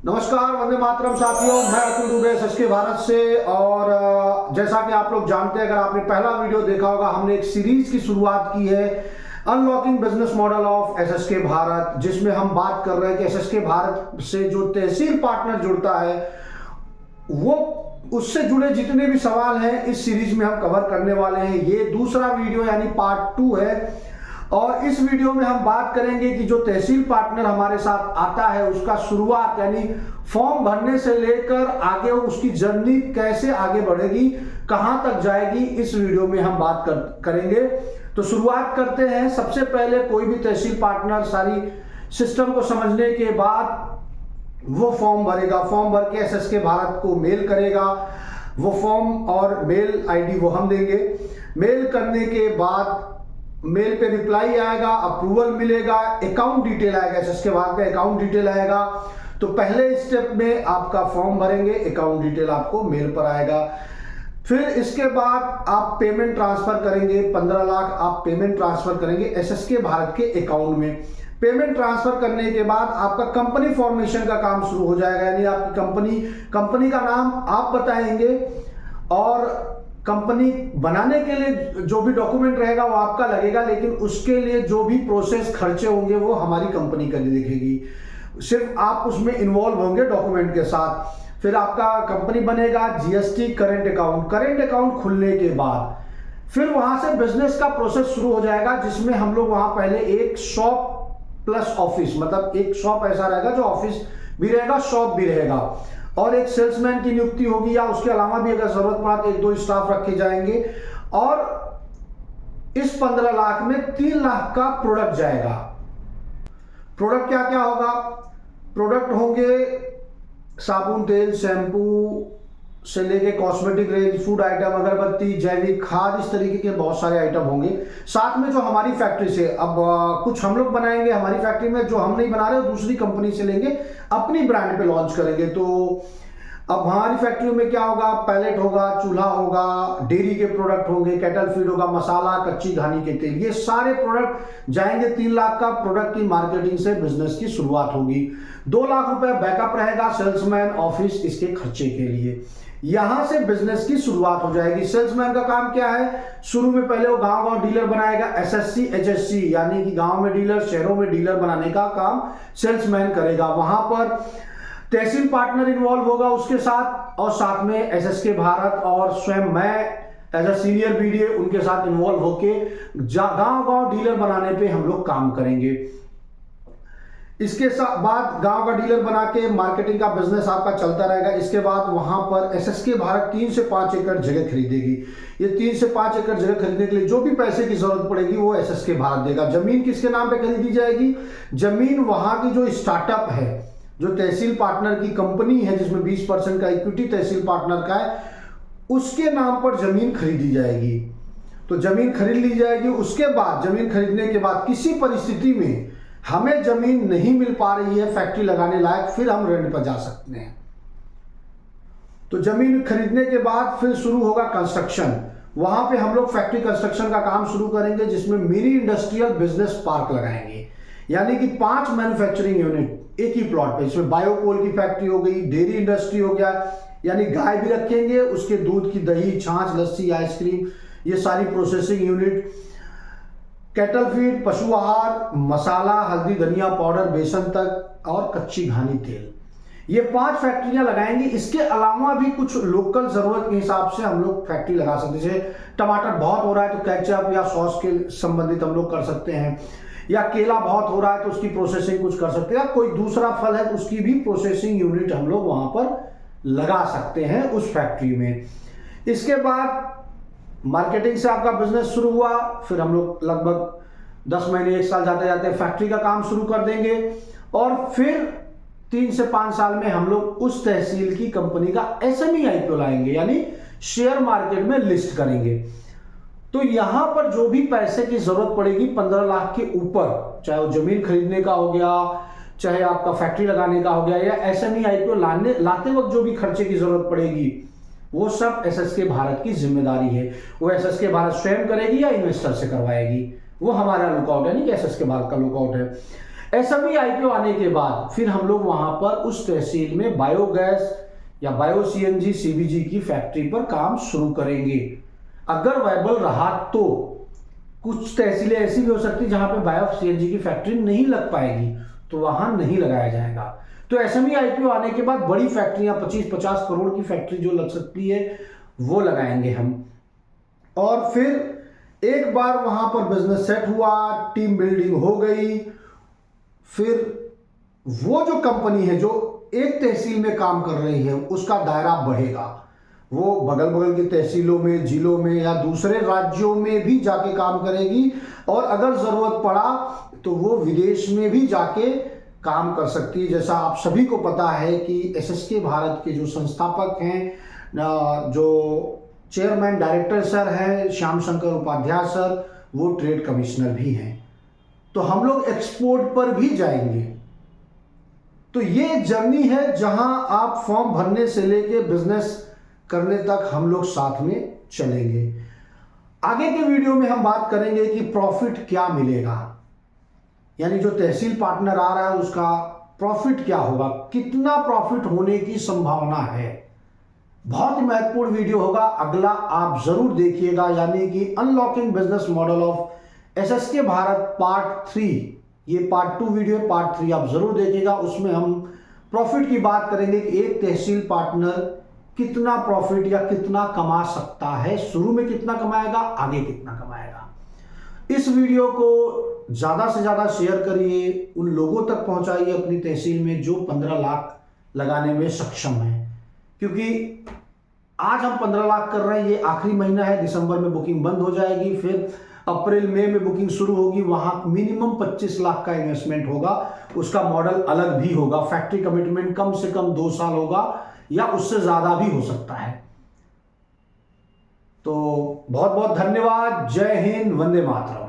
नमस्कार, वंदे मातरम साथियों। मैं अतुल दुबे एसएसके भारत से। और जैसा कि आप लोग जानते हैं, अगर आपने पहला वीडियो देखा होगा, हमने एक सीरीज की शुरुआत की है unlocking business model of SSK Bharat, जिसमें हम बात कर रहे हैं कि एसएसके भारत से जो तहसील पार्टनर जुड़ता है वो उससे जुड़े जितने भी सवाल हैं इस सीरीज में हम कवर करने वाले हैं। ये दूसरा वीडियो यानी पार्ट 2 है। और इस वीडियो में हम बात करेंगे कि जो तहसील पार्टनर हमारे साथ आता है उसका शुरुआत यानी फॉर्म भरने से लेकर आगे उसकी जर्नी कैसे आगे बढ़ेगी, कहां तक जाएगी, इस वीडियो में हम बात करेंगे। तो शुरुआत करते हैं। सबसे पहले कोई भी तहसील पार्टनर सारी सिस्टम को समझने के बाद वो फॉर्म भरेगा। फॉर्म भर के एसएसके भारत को मेल करेगा। वो फॉर्म और मेल आईडी वो हम देंगे। मेल करने के बाद मेल पे रिप्लाई आएगा, अप्रूवल मिलेगा, अकाउंट डिटेल आएगा, एसएसके भारत का अकाउंट डिटेल आएगा। तो पहले स्टेप में आपका फॉर्म भरेंगे, अकाउंट डिटेल आपको मेल पर आएगा। फिर इसके बाद आप पेमेंट ट्रांसफर करेंगे। 15 लाख आप पेमेंट ट्रांसफर करेंगे एसएसके भारत के अकाउंट में। पेमेंट ट्रांसफर करने के बाद आपका कंपनी फॉर्मेशन का काम शुरू हो जाएगा, यानी आपकी कंपनी का नाम आप बताएंगे और कंपनी बनाने के लिए जो भी डॉक्यूमेंट रहेगा वो आपका लगेगा, लेकिन उसके लिए जो भी प्रोसेस खर्चे होंगे वो हमारी कंपनी कर देखेगी। सिर्फ आप उसमें इन्वॉल्व होंगे डॉक्यूमेंट के साथ। फिर आपका कंपनी बनेगा, जीएसटी, करंट अकाउंट खुलने के बाद फिर वहां से बिजनेस का प्रोसेस शुरू हो जाएगा, जिसमें हम लोग वहां पहले एक शॉप प्लस ऑफिस, मतलब एक शॉप ऐसा रहेगा जो ऑफिस भी रहेगा, शॉप भी रहेगा, और एक सेल्समैन की नियुक्ति होगी, या उसके अलावा भी अगर जरूरत पड़ा तो 1-2 स्टाफ रखे जाएंगे। और इस 15 लाख में 3 लाख का प्रोडक्ट जाएगा। प्रोडक्ट क्या क्या होगा? प्रोडक्ट होंगे साबुन, तेल, शैम्पू से लेके कॉस्मेटिक रेंज, फूड आइटम, अगरबत्ती, जैविक खाद, इस तरीके के बहुत सारे आइटम होंगे। साथ में जो हमारी फैक्ट्री से अब कुछ हम लोग बनाएंगे हमारी फैक्ट्री में, जो हम नहीं बना रहे दूसरी कंपनी से लेंगे, अपनी ब्रांड पे लॉन्च करेंगे। तो अब हमारी फैक्ट्री में क्या होगा? पैलेट होगा, चूल्हा होगा, डेयरी के प्रोडक्ट होंगे, कैटल फीड होगा, मसाला, कच्ची घानी के तेल, ये सारे प्रोडक्ट जाएंगे। 3 लाख का प्रोडक्ट की मार्केटिंग से बिजनेस की शुरुआत होगी। 2 लाख रुपए बैकअप रहेगा सेल्समैन, ऑफिस, इसके खर्चे के लिए। यहां से बिजनेस की शुरुआत हो जाएगी। सेल्समैन का काम क्या है? शुरू में पहले वो गांव डीलर बनाएगा, एसएससी, एचएससी, यानी कि गांव में डीलर, शहरों में डीलर बनाने का काम सेल्समैन करेगा। वहां पर तहसील पार्टनर इन्वॉल्व होगा उसके साथ, और साथ में एसएसके भारत और स्वयं मैं एज अ सीनियर बीडीए उनके साथ इन्वॉल्व होके गांव डीलर बनाने पे हम लोग काम करेंगे। इसके बाद गांव का डीलर बना के मार्केटिंग का बिजनेस आपका चलता रहेगा। इसके बाद वहां पर एसएसके भारत 3 से 5 एकड़ जगह खरीदेगी। ये 3 से 5 एकड़ जगह खरीदने के लिए जो भी पैसे की जरूरत पड़ेगी वो एसएसके भारत देगा। जमीन किसके नाम पे खरीदी जाएगी? जमीन वहां की जो स्टार्टअप है, जो तहसील पार्टनर की कंपनी है, जिसमें 20% का इक्विटी तहसील पार्टनर का है, उसके नाम पर जमीन खरीदी जाएगी। तो जमीन खरीद ली जाएगी। उसके बाद जमीन खरीदने के बाद किसी परिस्थिति में हमें जमीन नहीं मिल पा रही है फैक्ट्री लगाने लायक, फिर हम रेंट पर जा सकते हैं। तो जमीन खरीदने के बाद फिर शुरू होगा कंस्ट्रक्शन। वहां पे हम लोग फैक्ट्री कंस्ट्रक्शन का काम शुरू करेंगे, जिसमें मिनी इंडस्ट्रियल बिजनेस पार्क लगाएंगे, यानी कि 5 मैन्युफैक्चरिंग यूनिट एक ही प्लॉट पे, जिसमें बायोकोल की फैक्ट्री हो गई, डेयरी इंडस्ट्री हो गया, यानी गाय भी रखेंगे, उसके दूध की दही, छाछ, लस्सी, आइसक्रीम, ये सारी प्रोसेसिंग यूनिट, कैटल फीड, पशु आहार, मसाला, हल्दी, धनिया पाउडर, बेसन तक, और कच्ची घानी तेल, ये 5 फैक्ट्रियां लगाएंगे। इसके अलावा भी कुछ लोकल जरूरत के हिसाब से हम लोग फैक्ट्री लगा सकते हैं। जैसे टमाटर बहुत हो रहा है तो केचप या सॉस के संबंधित हम लोग कर सकते हैं, या केला बहुत हो रहा है तो उसकी प्रोसेसिंग कुछ कर सकते हैं, या कोई दूसरा फल है तो उसकी भी प्रोसेसिंग यूनिट हम लोग वहां पर लगा सकते हैं उस फैक्ट्री में। इसके बाद मार्केटिंग से आपका बिजनेस शुरू हुआ, फिर हम लोग लगभग 10 महीने 1 साल जाते जाते फैक्ट्री का काम शुरू कर देंगे, और फिर 3 से 5 साल में हम लोग उस तहसील की कंपनी का एसएमई आईपीओ लाएंगे, यानी शेयर मार्केट में लिस्ट करेंगे। तो यहां पर जो भी पैसे की जरूरत पड़ेगी 15 लाख के ऊपर, चाहे वो जमीन खरीदने का हो गया, चाहे आपका फैक्ट्री लगाने का हो गया, या एसएमई आईपीओ लाते वक्त जो भी खर्चे की जरूरत पड़ेगी, वो सब एसएसके भारत की जिम्मेदारी है। वो एसएसके भारत स्वयं करेगी या इन्वेस्टर से करवाएगी, वो हमारा लुकआउट है, नहीं कि एसएसके भारत का लुकआउट है। एसएमई आईपीओ आने के बाद फिर हम लोग वहां पर उस तहसील में बायोगैस या बायो सीएनजी सीबीजी की फैक्ट्री पर काम शुरू करेंगे। अगर वायबल रहा तो कुछ तहसीलें ऐसी भी हो सकती जहां पे बायो सीएनजी की फैक्ट्री नहीं लग पाएगी, तो वहां नहीं लगाया जाएगा। तो एसएमई आईपीओ आने के बाद बड़ी फैक्ट्रियां 25-50 करोड़ की फैक्ट्री जो लग सकती है वो लगाएंगे हम। और फिर एक बार वहां पर बिजनेस सेट हुआ, टीम बिल्डिंग हो गई, फिर वो जो कंपनी है जो एक तहसील में काम कर रही है उसका दायरा बढ़ेगा। वो बगल बगल की तहसीलों में, जिलों में या दूसरे राज्यों में भी जाके काम करेगी, और अगर जरूरत पड़ा तो वो विदेश में भी जाके काम कर सकती है। जैसा आप सभी को पता है कि एसएसके भारत के जो संस्थापक हैं, जो चेयरमैन डायरेक्टर सर हैं श्याम शंकर उपाध्याय सर, वो ट्रेड कमिश्नर भी हैं। तो हम लोग एक्सपोर्ट पर भी जाएंगे। तो ये जर्नी है जहां आप फॉर्म भरने से लेके बिजनेस करने तक हम लोग साथ में चलेंगे। आगे के वीडियो में हम बात करेंगे कि प्रॉफिट क्या मिलेगा, यानी जो तहसील पार्टनर आ रहा है उसका प्रॉफिट क्या होगा, कितना प्रॉफिट होने की संभावना है। बहुत ही महत्वपूर्ण वीडियो होगा, अगला आप जरूर देखिएगा, यानी कि unlocking business model of SSK Bharat part 3। ये पार्ट 2 वीडियो है, पार्ट 3 आप जरूर देखिएगा। उसमें हम प्रॉफिट की बात करेंगे कि एक तहसील पार्टनर कितना प्रॉफिट या कितना कमा सकता है, शुरू में कितना कमाएगा, आगे कितना कमाएगा। इस वीडियो को ज्यादा से ज्यादा शेयर करिए, उन लोगों तक पहुंचाइए अपनी तहसील में जो 15 लाख लगाने में सक्षम है। क्योंकि आज हम 15 लाख कर रहे हैं, ये आखिरी महीना है, दिसंबर में बुकिंग बंद हो जाएगी, फिर अप्रैल मई में बुकिंग शुरू होगी। वहां मिनिमम 25 लाख का इन्वेस्टमेंट होगा, उसका मॉडल अलग भी होगा। फैक्ट्री कमिटमेंट कम से कम 2 साल होगा या उससे ज्यादा भी हो सकता है। तो बहुत बहुत धन्यवाद। जय हिंद, वंदे मातरम।